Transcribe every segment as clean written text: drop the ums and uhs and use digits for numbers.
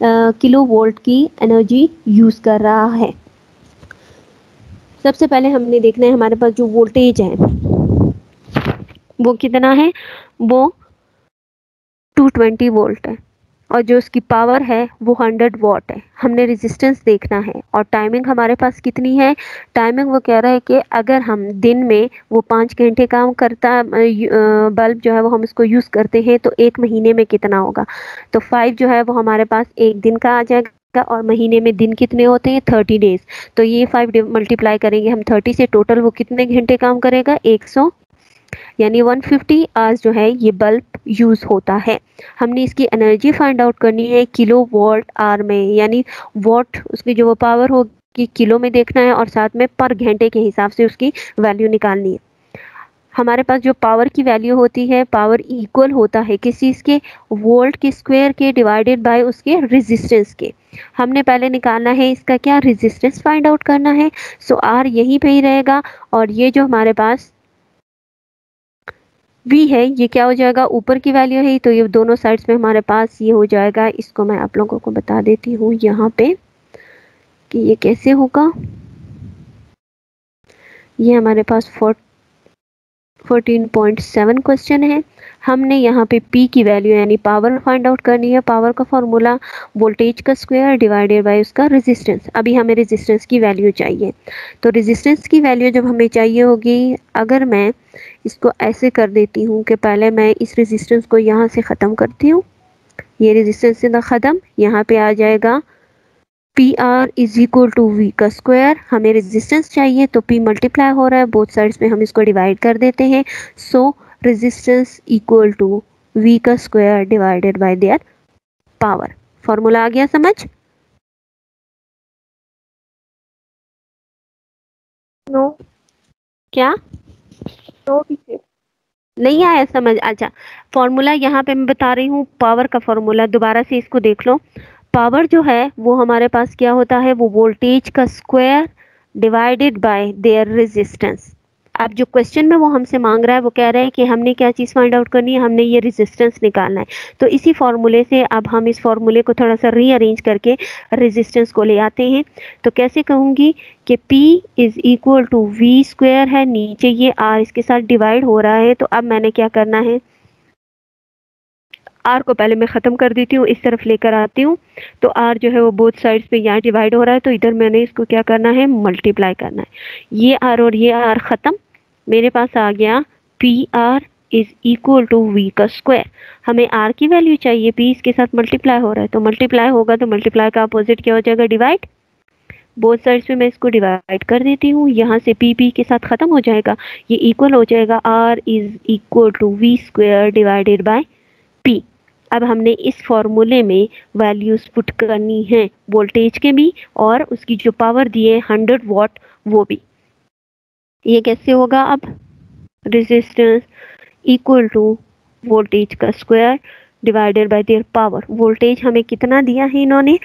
Kilo volt की energy use कर रहा है। सबसे पहले हमने देखना है हमारे पास जो वोल्टेज है वो कितना है, वो 220 वोल्ट है, और जो उसकी पावर है वो 100 वॉट है। हमने रेजिस्टेंस देखना है, और टाइमिंग हमारे पास कितनी है, टाइमिंग वो कह रहा है कि अगर हम दिन में वो 5 घंटे काम करता बल्ब जो है वो हम इसको यूज़ करते हैं तो 1 महीने में कितना होगा। तो 5 जो है वो हमारे पास 1 दिन का आ जाएगा, और महीने में दिन कितने होते हैं, 30 डेज। तो ये 5 मल्टीप्लाई करेंगे हम 30 से, टोटल वो कितने घंटे काम करेगा, 100, यानी 150 आवर्स जो है ये बल्ब यूज होता है। हमने इसकी एनर्जी फाइंड आउट करनी है किलो वॉट आवर में, यानी वॉट उसकी जो वो पावर होगी किलो में देखना है, और साथ में पर घंटे के हिसाब से उसकी वैल्यू निकालनी है। हमारे पास जो पावर की वैल्यू होती है, पावर इक्वल होता है किस चीज़ के, वोल्ट के स्क्वायर के डिवाइडेड बाय उसके रेजिस्टेंस के। हमने पहले निकालना है इसका क्या, रेजिस्टेंस फाइंड आउट करना है। सो आर यहीं पे ही रहेगा, और ये जो हमारे पास v है ये क्या हो जाएगा, ऊपर की वैल्यू है, तो ये दोनों साइड्स में हमारे पास ये हो जाएगा। इसको मैं आप लोगों को बता देती हूँ यहाँ पे कि ये कैसे होगा। ये हमारे पास 14.7 क्वेश्चन है। हमने यहाँ पे P की वैल्यू यानी पावर फाइंड आउट करनी है। पावर का फॉर्मूला वोल्टेज का स्क्वायर डिवाइडेड बाय उसका रेजिस्टेंस। अभी हमें रेजिस्टेंस की वैल्यू चाहिए, तो रेजिस्टेंस की वैल्यू जब हमें चाहिए होगी, अगर मैं इसको ऐसे कर देती हूँ कि पहले मैं इस रेजिस्टेंस को यहाँ से ख़त्म करती हूँ, ये रेजिस्टेंस से ख़त्म, यहाँ पे आ जाएगा P R is equal to V का स्क्वायर। हमें रेजिस्टेंस चाहिए तो पी मल्टीप्लाई हो रहा है, बोथ साइड्स में हम इसको डिवाइड कर देते हैं। So resistance equal to V का square divided by their power. Formula आ गया समझ? नो क्या नो टीचर, नहीं आया समझ? अच्छा, फॉर्मूला यहाँ पे मैं बता रही हूँ, पावर का फॉर्मूला दोबारा से इसको देख लो। पावर जो है वो हमारे पास क्या होता है, वो वोल्टेज का square divided by there resistance. अब जो क्वेश्चन में वो हमसे मांग रहा है वो कह रहा है कि हमने क्या चीज़ फाइंड आउट करनी है, हमने ये रेजिस्टेंस निकालना है। तो इसी फॉर्मूले से अब हम इस फॉर्मूले को थोड़ा सा रीअरेंज करके रेजिस्टेंस को ले आते हैं। तो कैसे कहूँगी कि P is equal to V square है, नीचे ये R इसके साथ डिवाइड हो रहा है, तो अब मैंने क्या करना है, R को पहले मैं ख़त्म कर देती हूँ, इस तरफ लेकर आती हूँ, तो R जो है वो बोथ साइड्स पे यहाँ डिवाइड हो रहा है, तो इधर मैंने इसको क्या करना है, मल्टीप्लाई करना है। ये R और ये R ख़त्म, मेरे पास आ गया P R is equal to V का स्क्वायर। हमें R की वैल्यू चाहिए, P इसके साथ मल्टीप्लाई हो रहा है, तो मल्टीप्लाई होगा तो मल्टीप्लाई का अपोजिट क्या हो जाएगा, डिवाइड। बोथ साइड्स पे मैं इसको डिवाइड कर देती हूँ, यहाँ से P के साथ ख़त्म हो जाएगा, ये इक्वल हो जाएगा R is equal to V square divided by P। अब हमने इस फॉर्मूले में वैल्यूज पुट करनी है, वोल्टेज के भी और उसकी जो पावर दी है 100 वॉट वो भी। ये कैसे होगा, अब रेजिस्टेंस इक्वल टू वोल्टेज का square divided by their power. Voltage हमें कितना दिया है इन्होंने,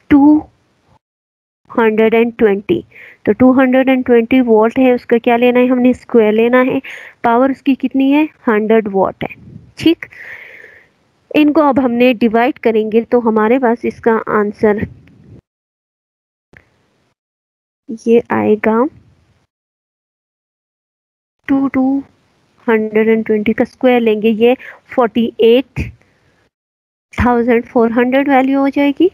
220, तो 220 वोल्ट है, उसका क्या लेना है, हमने स्क्वायर लेना है। पावर उसकी कितनी है, 100 वॉट है। ठीक, इनको अब हमने डिवाइड करेंगे तो हमारे पास इसका आंसर ये आएगा 220 का स्क्वायर लेंगे, ये 48,400 वैल्यू हो जाएगी।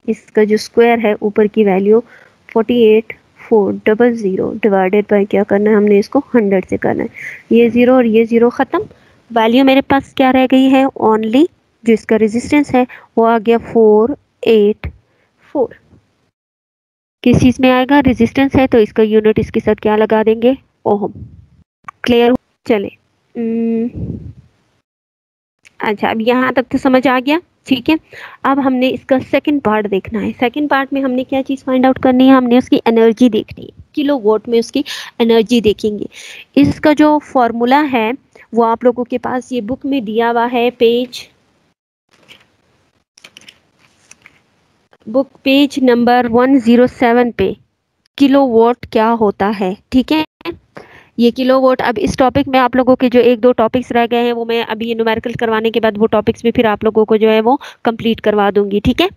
इसका जो स्क्वायर है ऊपर की वैल्यू 48,400 डिवाइडेड बाय क्या करना है, हमने इसको 100 से करना है। ये ज़ीरो और ये ज़ीरो ख़त्म, वैल्यू मेरे पास क्या रह गई है, ओनली जो इसका रेजिस्टेंस है वो आ गया 484। किस चीज़ में आएगा, रेजिस्टेंस है तो इसका यूनिट इसके साथ क्या लगा देंगे, ओम। क्लियर? चले अच्छा, अब यहाँ तक तो समझ आ गया, ठीक है। अब हमने इसका सेकंड पार्ट देखना है। सेकंड पार्ट में हमने क्या चीज़ फाइंड आउट करनी है, हमने उसकी एनर्जी देखनी है, किलो वॉट में उसकी एनर्जी देखेंगे। इसका जो फॉर्मूला है वो आप लोगों के पास ये बुक में दिया हुआ है, पेज नंबर 107 पे किलो वॉट क्या होता है, ठीक है। ये किलोवाट। अब इस टॉपिक में आप लोगों के जो एक दो टॉपिक्स रह गए हैं वो मैं अभी ये न्यूमेरिकल करवाने के बाद वो टॉपिक्स भी फिर आप लोगों को जो है वो कंप्लीट करवा दूंगी, ठीक है।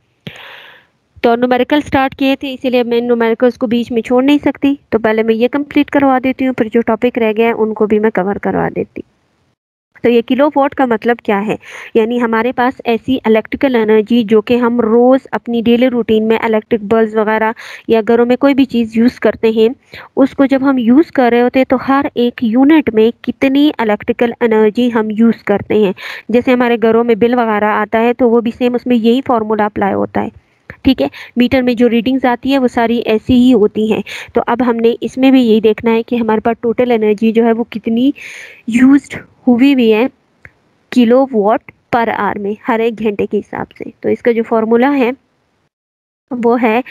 तो न्यूमेरिकल स्टार्ट किए थे इसीलिए मैं न्यूमेरिकल्स को बीच में छोड़ नहीं सकती, तो पहले मैं ये कंप्लीट करवा देती हूँ, फिर जो टॉपिक रह गए हैं उनको भी मैं कवर करवा देती। तो ये किलोवाट का मतलब क्या है, यानी हमारे पास ऐसी इलेक्ट्रिकल एनर्जी जो कि हम रोज़ अपनी डेली रूटीन में इलेक्ट्रिक बल्ब वगैरह या घरों में कोई भी चीज़ यूज़ करते हैं, उसको जब हम यूज़ कर रहे होते हैं तो हर एक यूनिट में कितनी इलेक्ट्रिकल एनर्जी हम यूज़ करते हैं। जैसे हमारे घरों में बिल वगैरह आता है तो वो भी सेम उसमें यही फार्मूला अप्लाई होता है, ठीक है। मीटर में जो रीडिंग्स आती है वो सारी ऐसी ही होती हैं। तो अब हमने इसमें भी यही देखना है कि हमारे पास टोटल एनर्जी जो है वो कितनी यूज्ड हुई भी है किलोवाट पर आवर में, हर एक घंटे के हिसाब से। तो इसका जो फॉर्मूला है वो है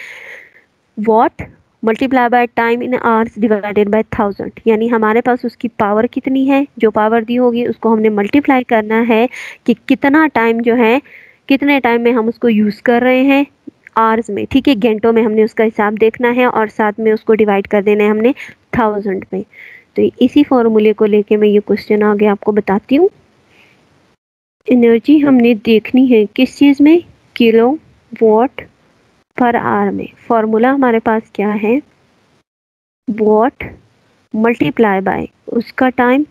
what multiply by time in hours divided by 1000, यानी हमारे पास उसकी पावर कितनी है, जो पावर दी होगी उसको हमने मल्टीप्लाई करना है कि कितना टाइम जो है, कितने टाइम में हम उसको यूज़ कर रहे हैं आवर्स में, ठीक है। घंटों में हमने उसका हिसाब देखना है और साथ में उसको डिवाइड कर देना है हमने 1000 में। तो इसी फॉर्मूले को लेके मैं ये क्वेश्चन आगे आपको बताती हूँ। एनर्जी हमने देखनी है किस चीज़ में, किलोवाट पर आवर में। फॉर्मूला हमारे पास क्या है, वॉट मल्टीप्लाई बाय उसका टाइम,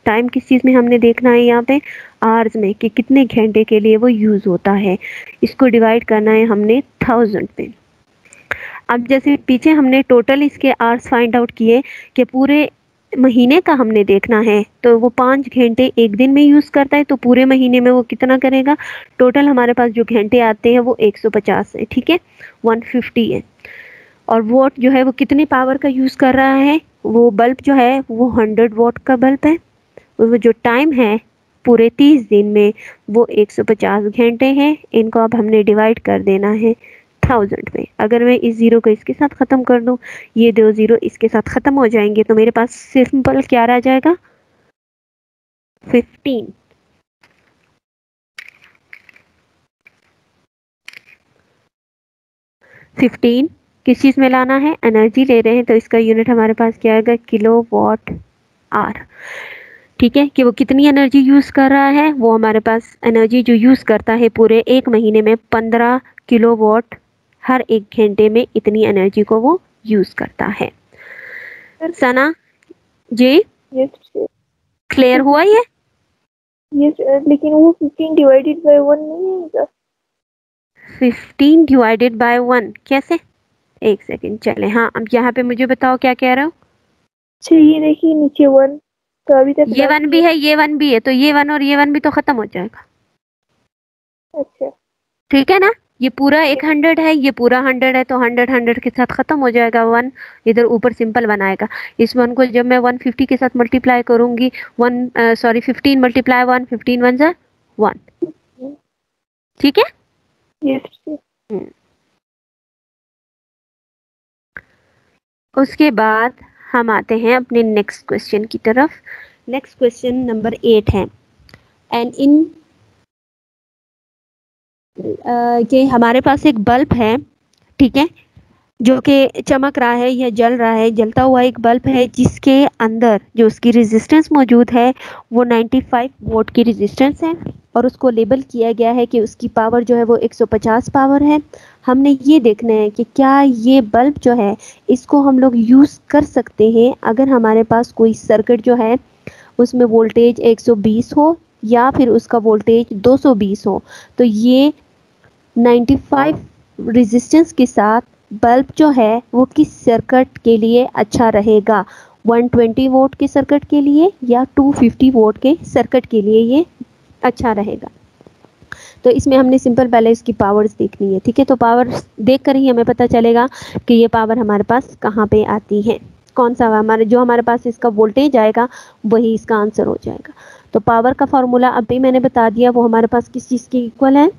टाइम किस चीज़ में हमने देखना है यहाँ पे, आवर्स में, कि कितने घंटे के लिए वो यूज़ होता है, इसको डिवाइड करना है हमने 1000 पे। अब जैसे पीछे हमने टोटल इसके आवर्स फाइंड आउट किए कि पूरे महीने का हमने देखना है, तो वो 5 घंटे एक दिन में यूज़ करता है, तो पूरे महीने में वो कितना करेगा। टोटल हमारे पास जो घंटे आते हैं वो 150 है, ठीक है, 150 है। और वॉट जो है वो कितनी पावर का यूज़ कर रहा है, वो बल्ब जो है वो 100 वॉट का बल्ब है। वो जो टाइम है पूरे 30 दिन में वो 150 घंटे हैं। इनको अब हमने डिवाइड कर देना है 1000 में। अगर मैं इस ज़ीरो को इसके साथ ख़त्म कर दूं, ये दो ज़ीरो इसके साथ ख़त्म हो जाएंगे, तो मेरे पास सिंपल क्या रह जाएगा, 15। किस चीज़ में लाना है, एनर्जी ले रहे हैं, तो इसका यूनिट हमारे पास क्या आएगा, किलोवाट आवर, ठीक है। कि वो कितनी एनर्जी यूज़ कर रहा है, वो हमारे पास एनर्जी जो यूज़ करता है पूरे एक महीने में 15 किलोवाट, हर एक घंटे में इतनी एनर्जी को वो यूज़ करता है। सना जी, यस क्लियर हुआ ये? यस, लेकिन वो 15 डिवाइडेड बाय 1 नहीं है क्या? 15 डिवाइडेड बाय 1 कैसे, एक सेकंड चले। हाँ, अब यहाँ पे मुझे बताओ क्या कह रहे हो। अच्छा, ये देखिए नीचे 1, तो अभी तक ये 1 भी है, ये 1 भी है, तो ये 1 और ये 1 भी तो खत्म हो जाएगा, अच्छा ठीक है ना। ये पूरा 100 है, ये पूरा 100 है, तो 100 के साथ खत्म हो जाएगा। 1 इधर ऊपर सिंपल बनाएगा। इस 1 को जब मैं 150 के साथ मल्टीप्लाई करूंगी, 15 मल्टीप्लाई 1, 15 1 जा 1, ठीक है। यस। उसके बाद हम आते हैं अपने नेक्स्ट क्वेश्चन की तरफ। नेक्स्ट क्वेश्चन नंबर 8 है, एंड इन कि हमारे पास एक बल्ब है, ठीक है, जो कि चमक रहा है या जल रहा है, जलता हुआ एक बल्ब है जिसके अंदर जो उसकी रेजिस्टेंस मौजूद है वो 95 वोल्ट की रेजिस्टेंस है, और उसको लेबल किया गया है कि उसकी पावर जो है वो 150 पावर है। हमने ये देखना है कि क्या ये बल्ब जो है इसको हम लोग यूज़ कर सकते हैं अगर हमारे पास कोई सर्किट जो है उसमें वोल्टेज 120 हो या फिर उसका वोल्टेज 220 हो। तो ये 95 रेजिस्टेंस के साथ बल्ब जो है वो किस सर्किट के लिए अच्छा रहेगा, 120 वोल्ट के सर्किट के लिए या 250 वोल्ट के सर्किट के लिए ये अच्छा रहेगा। तो इसमें हमने सिंपल पहले इसकी पावर्स देखनी है, ठीक है। तो पावर देख कर ही हमें पता चलेगा कि ये पावर हमारे पास कहाँ पे आती है, कौन सा हमारे जो हमारे पास इसका वोल्टेज आएगा वही इसका आंसर हो जाएगा। तो पावर का फॉर्मूला अभी मैंने बता दिया, वो हमारे पास किस चीज़ के इक्वल है,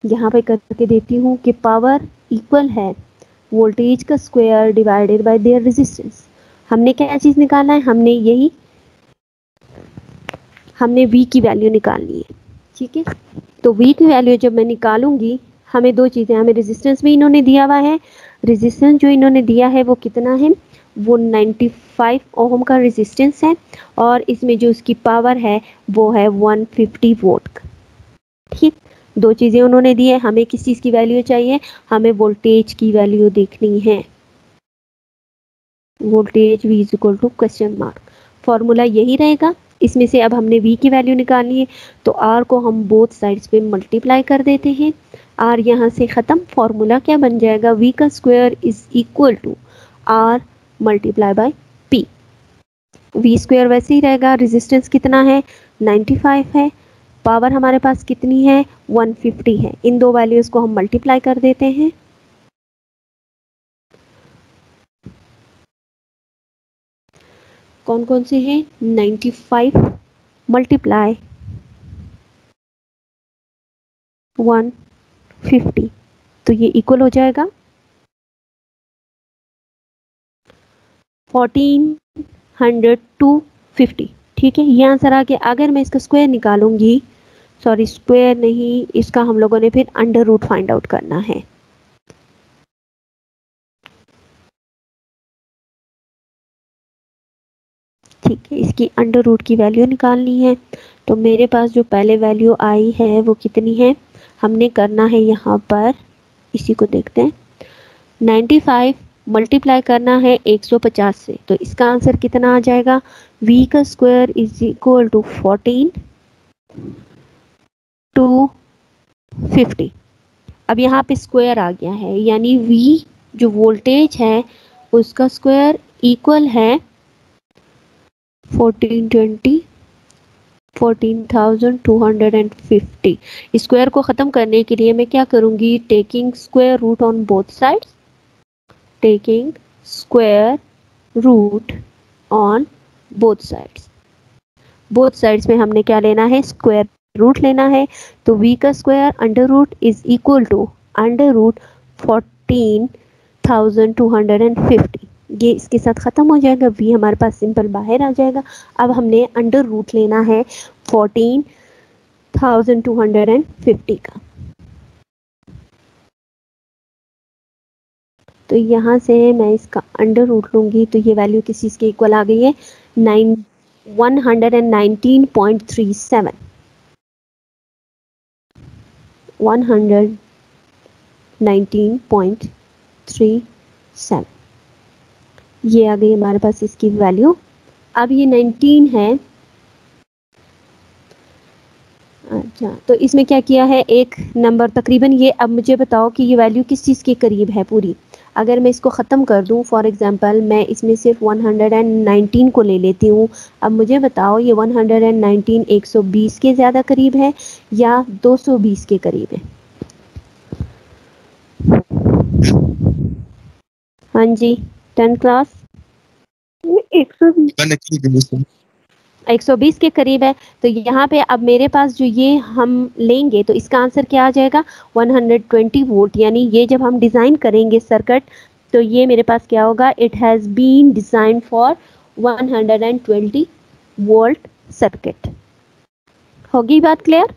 यहाँ पे करके देती हूँ कि पावर इक्वल है वोल्टेज का square divided by there resistance. हमने क्या चीज़ निकालना है, हमने V की वैल्यू निकालनी है, ठीक है। तो V की वैल्यू जब मैं निकालूंगी, हमें दो चीज़ें, हमें रेजिस्टेंस भी इन्होंने दिया हुआ है, रेजिस्टेंस जो इन्होंने दिया है वो कितना है वो 95 ओम का रेजिस्टेंस है और इसमें जो उसकी पावर है वो है 150 वोल्ट। ठीक, दो चीज़ें उन्होंने दी है, हमें किस चीज़ की वैल्यू चाहिए, हमें वोल्टेज की वैल्यू देखनी है। Voltage V is equal to question mark, formula यही रहेगा। इसमें से अब हमने V की वैल्यू निकालनी है तो R को हम बोथ साइड्स पे मल्टीप्लाई कर देते हैं। R यहाँ से ख़त्म, फॉर्मूला क्या बन जाएगा, V का square is equal to R multiply by P। V square वैसे ही रहेगा, रेजिस्टेंस कितना है 95 है, पावर हमारे पास कितनी है 150 है। इन दो वैल्यूज़ को हम मल्टीप्लाई कर देते हैं। कौन कौन से हैं, 95 मल्टीप्लाई 150, तो ये इक्वल हो जाएगा 1400 टू 50। ठीक है, ये आंसर आ गया। अगर मैं इसका स्क्वायर निकालूंगी, सॉरी स्क्वायर नहीं, इसका हम लोगों ने फिर अंडर रूट फाइंड आउट करना है। ठीक है, इसकी अंडर रूट की वैल्यू निकालनी है। तो मेरे पास जो पहले वैल्यू आई है वो कितनी है, हमने करना है यहाँ पर, इसी को देखते हैं, 95 मल्टीप्लाई करना है 150 से, तो इसका आंसर कितना आ जाएगा, V का square is equal to 14 two 50। अब यहाँ पे स्क्वायर आ गया है, यानी V जो वोल्टेज है उसका स्क्वायर इक्वल है 1450। स्क्वायर को ख़त्म करने के लिए मैं क्या करूँगी, taking square root on both sides, taking square root on both sides. Both sides में हमने क्या लेना है, स्क्वायर रूट लेना है। तो V का square under root is equal to under root 14,250। ये इसके साथ ख़त्म हो जाएगा, V हमारे पास सिंपल बाहर आ जाएगा। अब हमने अंडर रूट लेना है 14,250 का। तो यहाँ से मैं इसका अंडर रूट लूँगी तो ये वैल्यू किस चीज़ के इक्वल आ गई है, 119.37। 119.37 ये आ गई हमारे पास इसकी वैल्यू। अब ये 19 है, अच्छा तो इसमें क्या किया है, एक नंबर तकरीबन ये, अब मुझे बताओ कि ये वैल्यू किस चीज़ के करीब है पूरी। अगर मैं इसको ख़त्म कर दूं, फॉर एग्जांपल मैं इसमें सिर्फ 119 को ले लेती हूँ। अब मुझे बताओ ये 119 120 के ज़्यादा करीब है या 220 के करीब है। हाँ जी, 10 क्लास 120 के करीब है। तो यहाँ पे अब मेरे पास जो ये हम लेंगे तो इसका आंसर क्या आ जाएगा, 120 वोल्ट। यानी ये जब हम डिज़ाइन करेंगे सर्किट तो ये मेरे पास क्या होगा, it has been design for 120 volt circuit. होगी बात क्लियर।